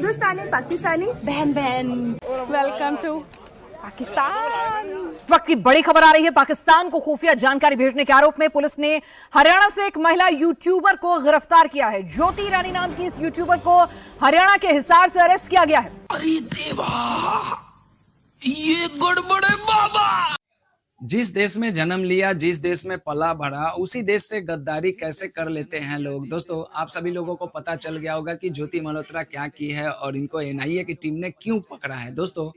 हिंदुस्तानी पाकिस्तानी बहन बहन, welcome to Pakistan. वक्त की बड़ी खबर आ रही है। पाकिस्तान को खुफिया जानकारी भेजने के आरोप में पुलिस ने हरियाणा से एक महिला यूट्यूबर को गिरफ्तार किया है। ज्योति रानी नाम की इस यूट्यूबर को हरियाणा के हिसार से अरेस्ट किया गया है। अरे देवा, ये गड़बड़ है बाबा। जिस देश में जन्म लिया, जिस देश में पला बढ़ा, उसी देश से गद्दारी कैसे कर लेते हैं लोग। दोस्तों, आप सभी लोगों को पता चल गया होगा कि ज्योति मल्होत्रा क्या की है और इनको एनआईए की टीम ने क्यों पकड़ा है। दोस्तों,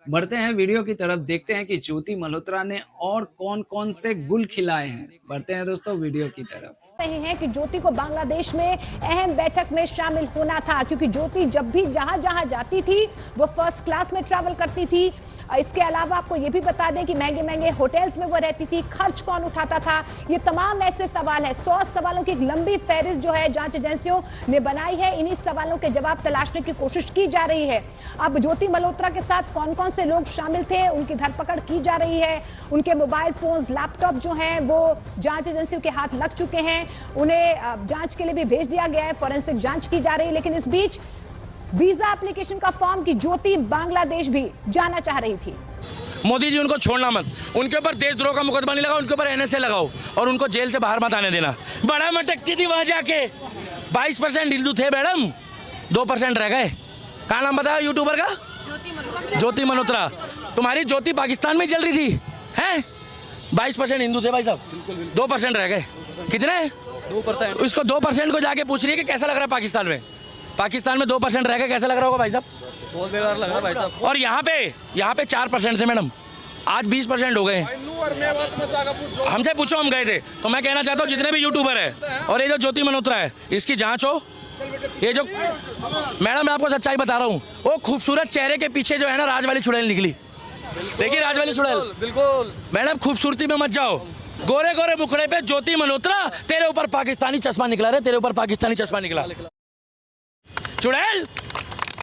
बढ़ते हैं वीडियो की तरफ, देखते हैं कि ज्योति मल्होत्रा ने और कौन कौन से गुल खिलाए हैं। बढ़ते हैं दोस्तों वीडियो की तरफ। रहे हैं कि ज्योति को बांग्लादेश में अहम बैठक में शामिल होना था, क्योंकि ज्योति जब भी जहां जाती थी वो फर्स्ट क्लास में ट्रैवल करती थी। इसके अलावा आपको ये भी बता दें कि महंगे महंगे होटल्स में वो रहती थी। खर्च कौन उठाता था, ये तमाम ऐसे सवाल है। 100 सवालों की एक लंबी फहरिस्त जो है जांच एजेंसियों ने बनाई है। इन्हीं सवालों के जवाब तलाशने की कोशिश की जा रही है। अब ज्योति मल्होत्रा के साथ कौन कौन से लोग शामिल थे, उनकी धरपकड़ की जा रही है। उनके मोबाइल फोन, लैपटॉप जो हैं वो जांच एजेंसियों के हाथ लग चुके हैं। उन्हें जांच के लिए भी भेज दिया गया है, फॉरेंसिक जांच की जा रही है। लेकिन इस बीच वीजा एप्लीकेशन का फॉर्म की ज्योति बांग्लादेश भी जाना चाह रही थी। मोदी जी, उनको छोड़ना मत, उनके ऊपर देशद्रोह का मुकदमा नहीं लगाओ, उनके ऊपर एनएसए लगाओ और उनको जेल से बाहर मत आने देना। बड़ा मटकती थी वहां जाके, 22% हिंदू थे मैडम, 2% रह गए। क्या नाम बताया यूट्यूबर का? ज्योति मल्होत्रा। तुम्हारी ज्योति पाकिस्तान में चल रही थी, हैं? 22% हिंदू थे भाई साहब, 2% रह गए। कितने? 2%। इसको 2% को जाके पूछ रही है कि कैसा लग रहा है पाकिस्तान में। पाकिस्तान में 2% रह गए, कैसा लग रहा होगा भाई साहब? बहुत बेकार लग रहा है भाई साहब। और यहाँ पे 4% थे मैडम, आज 20% हो गए। हमसे पूछो, हम गए थे। तो मैं कहना चाहता हूँ जितने भी यूट्यूबर है और ये जो ज्योति मल्होत्रा है, इसकी जांच हो। ये जो मैडम, मैं आपको सच्चाई बता रहा हूँ, वो खूबसूरत चेहरे के पीछे जो है ना राज वाली चुड़ैल निकली। देखिए राज वाली चुड़ैल, बिल्कुल। मैडम खूबसूरती में मत जाओ। गोरे गोरे मुखड़े पे ज्योति मल्होत्रा, तेरे ऊपर पाकिस्तानी चश्मा निकला रे, तेरे ऊपर पाकिस्तानी चश्मा निकला चुड़ैल।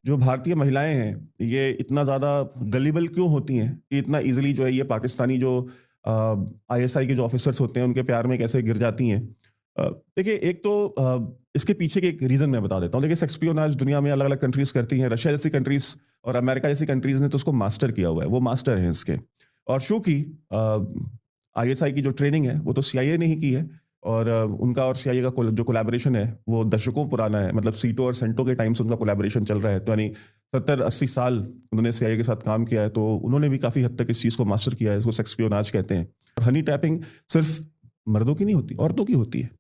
जो भारतीय महिलाएं हैं ये इतना ज़्यादा गलीबल क्यों होती हैं कि इतना इजीली जो है ये पाकिस्तानी जो आईएसआई के जो ऑफिसर्स होते हैं उनके प्यार में कैसे गिर जाती हैं। देखिए, एक तो इसके पीछे के एक रीज़न मैं बता देता हूँ। देखिए, सेक्सपियोनाज दुनिया में अलग अलग कंट्रीज़ करती हैं। रशिया जैसी कंट्रीज़ और अमेरिका जैसी कंट्रीज़ ने तो उसको मास्टर किया हुआ है, वो मास्टर हैं इसके। और चूँकि आईएसआई की जो ट्रेनिंग है वो तो सीआईए ने ही की है और उनका और सीआईए का जो कोलैबोरेशन है वो दशकों पुराना है। मतलब सीटो और सेंटो के टाइम से उनका कोलैबोरेशन चल रहा है। तो यानी 70-80 साल उन्होंने सीआईए के साथ काम किया है, तो उन्होंने भी काफ़ी हद तक इस चीज़ को मास्टर किया है। इसको सेक्सपियोनाज कहते हैं। और हनी ट्रैपिंग सिर्फ मर्दों की नहीं होती, औरतों की होती है।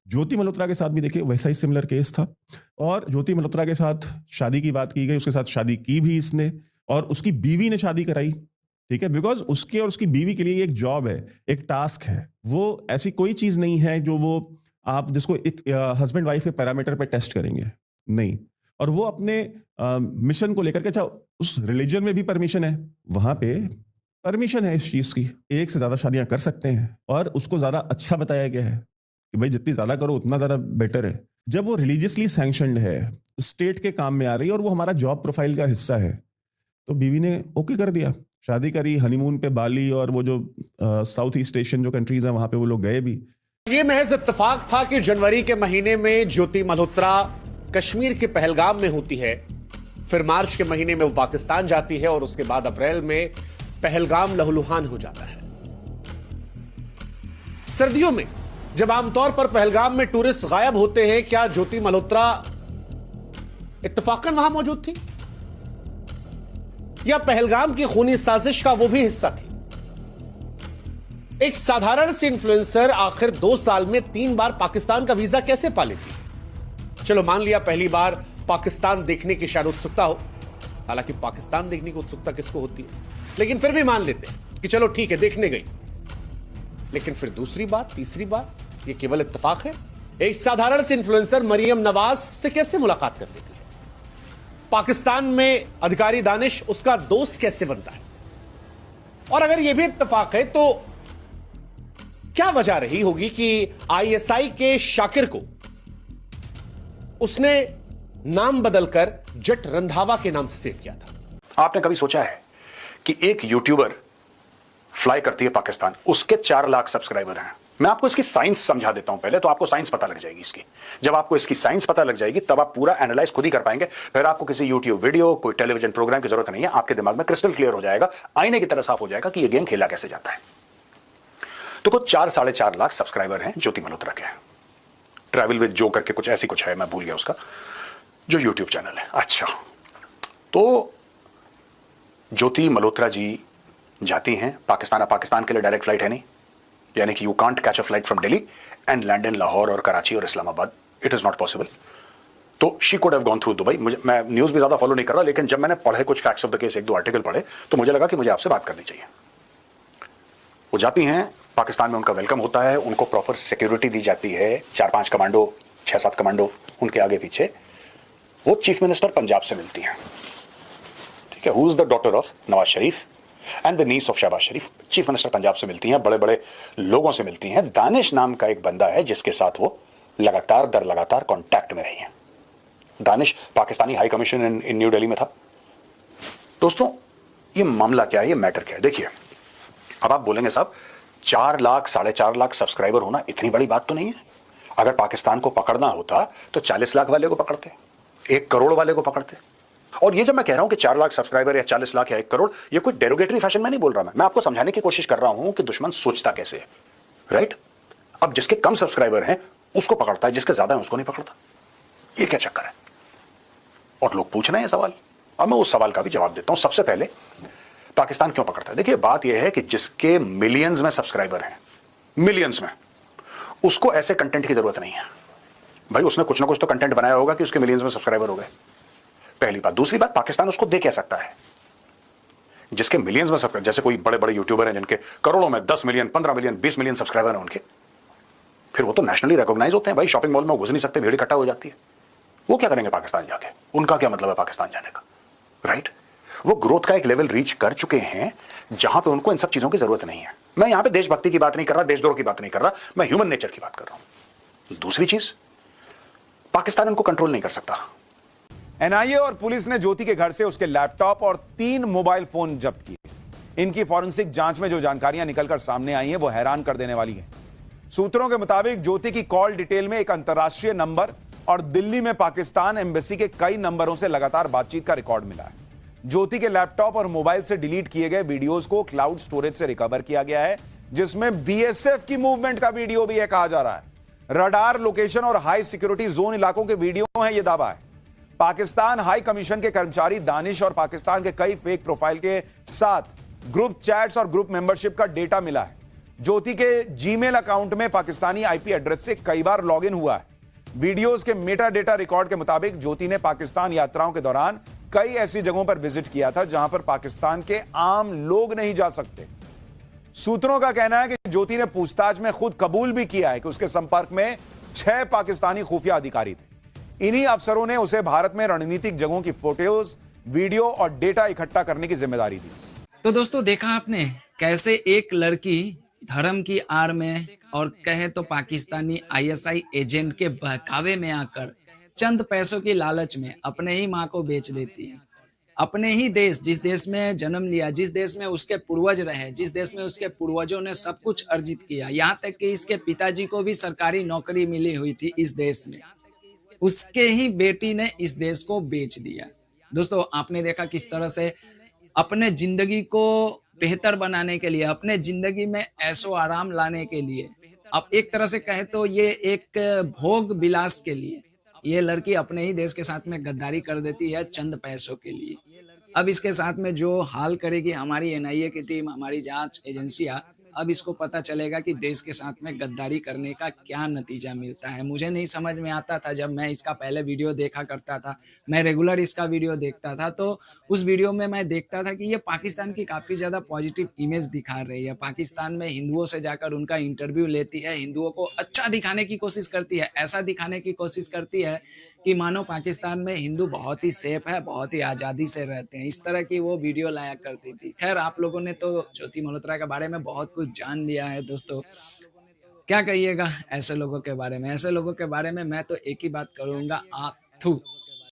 ज्योति मल्होत्रा के साथ भी देखिए वैसा ही सिमिलर केस था। और ज्योति मल्होत्रा के साथ शादी की बात की गई, उसके साथ शादी की भी इसने और उसकी बीवी ने शादी कराई, ठीक है। बिकॉज उसके और उसकी बीवी के लिए एक जॉब है, एक टास्क है। वो ऐसी कोई चीज़ नहीं है जो वो आप जिसको एक हस्बैंड वाइफ के पैरामीटर पे टेस्ट करेंगे, नहीं। और वो अपने मिशन को लेकर के, अच्छा उस रिलीजन में भी परमिशन है, वहाँ पे परमिशन है इस चीज़ की, एक से ज़्यादा शादियाँ कर सकते हैं। और उसको ज़्यादा अच्छा बताया गया है कि भाई जितनी ज़्यादा करो उतना ज़्यादा बेटर है। जब वो रिलीजियसली सैंक्शनड है, स्टेट के काम में आ रही है और वो हमारा जॉब प्रोफाइल का हिस्सा है, तो बीवी ने ओके कर दिया, शादी करी, हनीमून पे बाली और वो जो साउथ ईस्ट एशियन जो कंट्रीज हैं वहां पे वो लोग गए भी। ये महज इत्तेफाक था कि जनवरी के महीने में ज्योति मल्होत्रा कश्मीर के पहलगाम में होती है, फिर मार्च के महीने में वो पाकिस्तान जाती है और उसके बाद अप्रैल में पहलगाम लहूलुहान हो जाता है। सर्दियों में जब आमतौर पर पहलगाम में टूरिस्ट गायब होते हैं, क्या ज्योति मल्होत्रा इत्तेफाकन वहां मौजूद थी या पहलगाम की खूनी साजिश का वो भी हिस्सा थी? एक साधारण सी इन्फ्लुएंसर आखिर 2 साल में 3 बार पाकिस्तान का वीजा कैसे पा लेती? चलो मान लिया पहली बार पाकिस्तान देखने की शायद उत्सुकता हो, हालांकि पाकिस्तान देखने की उत्सुकता किसको होती है, लेकिन फिर भी मान लेते हैं कि चलो ठीक है देखने गई। लेकिन फिर दूसरी बार, तीसरी बार, यह केवल इत्तेफाक है? एक साधारण सी इन्फ्लुएंसर मरियम नवाज से कैसे मुलाकात कर लेती है? पाकिस्तान में अधिकारी दानिश उसका दोस्त कैसे बनता है? और अगर यह भी इत्तेफाक है तो क्या वजह रही होगी कि आईएसआई के शाकिर को उसने नाम बदलकर जट रंधावा के नाम से सेव किया था? आपने कभी सोचा है कि एक यूट्यूबर फ्लाई करती है पाकिस्तान, उसके 4 लाख सब्सक्राइबर हैं, मैं आपको इसकी साइंस समझा देता हूं पहले, तो आपको साइंस पता लग जाएगी इसकी। जब आपको इसकी साइंस पता लग जाएगी तब आप पूरा एनालाइज खुद ही कर पाएंगे। फिर आपको किसी यूट्यूब वीडियो, कोई टेलीविजन प्रोग्राम की जरूरत नहीं है। आपके दिमाग में क्रिस्टल क्लियर हो जाएगा, आईने की तरह साफ हो जाएगा कि ये गेम खेला कैसे जाता है। तो कुछ 4-4.5 लाख सब्सक्राइबर हैं ज्योति मल्होत्रा के। ट्रैवल विद जो करके कुछ ऐसी कुछ है, मैं भूल गया उसका, जो यूट्यूब चैनल है। अच्छा, तो ज्योति मल्होत्रा जी जाती हैं पाकिस्तान। पाकिस्तान के लिए डायरेक्ट फ्लाइट है नहीं, यानी कि you can't catch a flight from Delhi and land in Lahore और कराची और Islamabad. It is not possible. तो she could have gone through Dubai. मैं न्यूज भी ज्यादा फॉलो नहीं कर रहा, लेकिन जब मैंने पढ़े कुछ facts of the case, 1-2 article पढ़े, तो मुझे लगा कि मुझे आपसे बात करनी चाहिए। वो जाती हैं पाकिस्तान में, उनका वेलकम होता है, उनको प्रॉपर सिक्योरिटी दी जाती है, 4-5 कमांडो, 6-7 कमांडो उनके आगे पीछे। वो चीफ मिनिस्टर पंजाब से मिलती हैं, ठीक है, who is the daughter of Nawaz Sharif and the niece of Shahbaz Sharif. Chief minister Punjab से मिलती हैं, बड़े बड़े लोगों से मिलती हैं। दानिश नाम का एक बंदा है जिसके साथ वो लगातार दर लगातार कांटेक्ट में रही हैं। दानिश पाकिस्तानी हाई कमीशन इन न्यू दिल्ली में था। दोस्तों, ये मामला क्या है, ये मैटर क्या है? देखिए, अब आप बोलेंगे साहब 4 लाख 4.5 लाख सब्सक्राइबर होना इतनी बड़ी बात तो नहीं है। अगर पाकिस्तान को पकड़ना होता तो 40 लाख वाले को पकड़ते, 1 करोड़ वाले को पकड़ते। और ये जब मैं कह रहा हूं कि 4 लाख सब्सक्राइबर या 40 लाख या 1 करोड़, ये कोई डेरोगेटरी फैशन में नहीं बोल रहा। मैं आपको समझाने की कोशिश कर रहा हूं कि दुश्मन सोचता कैसे है, राइट? अब जिसके कम सब्सक्राइबर हैं उसको पकड़ता है, जिसके ज्यादा है उसको नहीं पकड़ता। ये क्या चक्कर है? और लोग पूछ रहे हैं सवाल, अब मैं उस सवाल का भी जवाब देता हूं। सबसे पहले, पाकिस्तान क्यों पकड़ता है? देखिए, बात यह है कि जिसके मिलियंस में सब्सक्राइबर हैं, मिलियंस में, उसको ऐसे कंटेंट की जरूरत नहीं है। भाई, उसने कुछ ना कुछ तो कंटेंट बनाया होगा कि उसके मिलियंस में सब्सक्राइबर हो गए, पहली बात। दूसरी बात, पाकिस्तान उसको दे कह सकता है। जिसके मिलियंस में सब्सक्राइबर, जैसे कोई बड़े बड़े यूट्यूबर हैं जिनके करोड़ों में 10 मिलियन, 15 मिलियन, 20 मिलियन सब्सक्राइबर हैं उनके, फिर वो तो नेशनली रिकॉग्नाइज होते हैं। भाई, शॉपिंग मॉल में घुस नहीं सकते, भीड़ इकट्ठा हो जाती है। वो क्या करेंगे पाकिस्तान जाके? उनका क्या मतलब है पाकिस्तान जाने का, राइट? वो ग्रोथ का एक लेवल रीच कर चुके हैं जहां पे उनको इन सब चीजों की जरूरत नहीं है। मैं यहां पे देशभक्ति की बात नहीं कर रहा, देशद्रोह की बात नहीं कर रहा, मैं ह्यूमन नेचर की बात कर रहा हूं। दूसरी चीज, पाकिस्तान इनको कंट्रोल नहीं कर सकता। एनआईए और पुलिस ने ज्योति के घर से उसके लैपटॉप और 3 मोबाइल फोन जब्त किए। इनकी फॉरेंसिक जांच में जो जानकारियां निकलकर सामने आई हैं वो हैरान कर देने वाली हैं। सूत्रों के मुताबिक ज्योति की कॉल डिटेल में एक अंतर्राष्ट्रीय नंबर और दिल्ली में पाकिस्तान एम्बेसी के कई नंबरों से लगातार बातचीत का रिकॉर्ड मिला है। ज्योति के लैपटॉप और मोबाइल से डिलीट किए गए वीडियोस को क्लाउड स्टोरेज से रिकवर किया गया है, जिसमें बीएसएफ की मूवमेंट का वीडियो भी है कहा जा रहा है। रडार, लोकेशन और हाई सिक्योरिटी जोन इलाकों के वीडियो हैं, यह दावा है। पाकिस्तान हाई कमीशन के कर्मचारी दानिश और पाकिस्तान के कई फेक प्रोफाइल के साथ ग्रुप चैट्स और ग्रुप मेंबरशिप का डेटा मिला है। ज्योति के जीमेल अकाउंट में पाकिस्तानी आईपी एड्रेस से कई बार लॉगिन हुआ है। वीडियोस के मेटा डेटा रिकॉर्ड के मुताबिक ज्योति ने पाकिस्तान यात्राओं के दौरान कई ऐसी जगहों पर विजिट किया था जहां पर पाकिस्तान के आम लोग नहीं जा सकते। सूत्रों का कहना है कि ज्योति ने पूछताछ में खुद कबूल भी किया है कि उसके संपर्क में 6 पाकिस्तानी खुफिया अधिकारी थे। इन्हीं अफसरों ने उसे भारत में रणनीतिक जगहों की फोटोज, वीडियो और डेटा इकट्ठा करने की जिम्मेदारी दी। तो दोस्तों, देखा आपने कैसे एक लड़की धर्म की आड़ में और कहे तो पाकिस्तानी आईएसआई एजेंट के बहकावे में आकर चंद पैसों की लालच में अपने ही माँ को बेच देती है। अपने ही देश, जिस देश में जन्म लिया, जिस देश में उसके पूर्वज रहे, जिस देश में उसके पूर्वजों ने सब कुछ अर्जित किया, यहाँ तक कि इसके पिताजी को भी सरकारी नौकरी मिली हुई थी इस देश में, उसके ही बेटी ने इस देश को बेच दिया। दोस्तों, आपने देखा किस तरह से अपने जिंदगी को बेहतर बनाने के लिए, अपने जिंदगी में ऐशो आराम लाने के लिए, अब एक तरह से कहे तो ये एक भोग विलास के लिए ये लड़की अपने ही देश के साथ में गद्दारी कर देती है चंद पैसों के लिए। अब इसके साथ में जो हाल करेगी हमारी एनआईए की टीम, हमारी जांच एजेंसियां, अब इसको पता चलेगा कि देश के साथ में गद्दारी करने का क्या नतीजा मिलता है। मुझे नहीं समझ में आता था जब मैं इसका पहले वीडियो देखा करता था, मैं रेगुलर इसका वीडियो देखता था, तो उस वीडियो में मैं देखता था कि ये पाकिस्तान की काफ़ी ज़्यादा पॉजिटिव इमेज दिखा रही है। पाकिस्तान में हिंदुओं से जाकर उनका इंटरव्यू लेती है, हिंदुओं को अच्छा दिखाने की कोशिश करती है, ऐसा दिखाने की कोशिश करती है कि मानो पाकिस्तान में हिंदू बहुत ही सेफ है, बहुत ही आज़ादी से रहते हैं। इस तरह की वो वीडियो लाया करती थी। खैर, आप लोगों ने तो ज्योति मल्होत्रा के बारे में बहुत कुछ जान लिया है। दोस्तों, क्या कहिएगा ऐसे लोगों के बारे में? ऐसे लोगों के बारे में मैं तो एक ही बात करूँगा, आथू।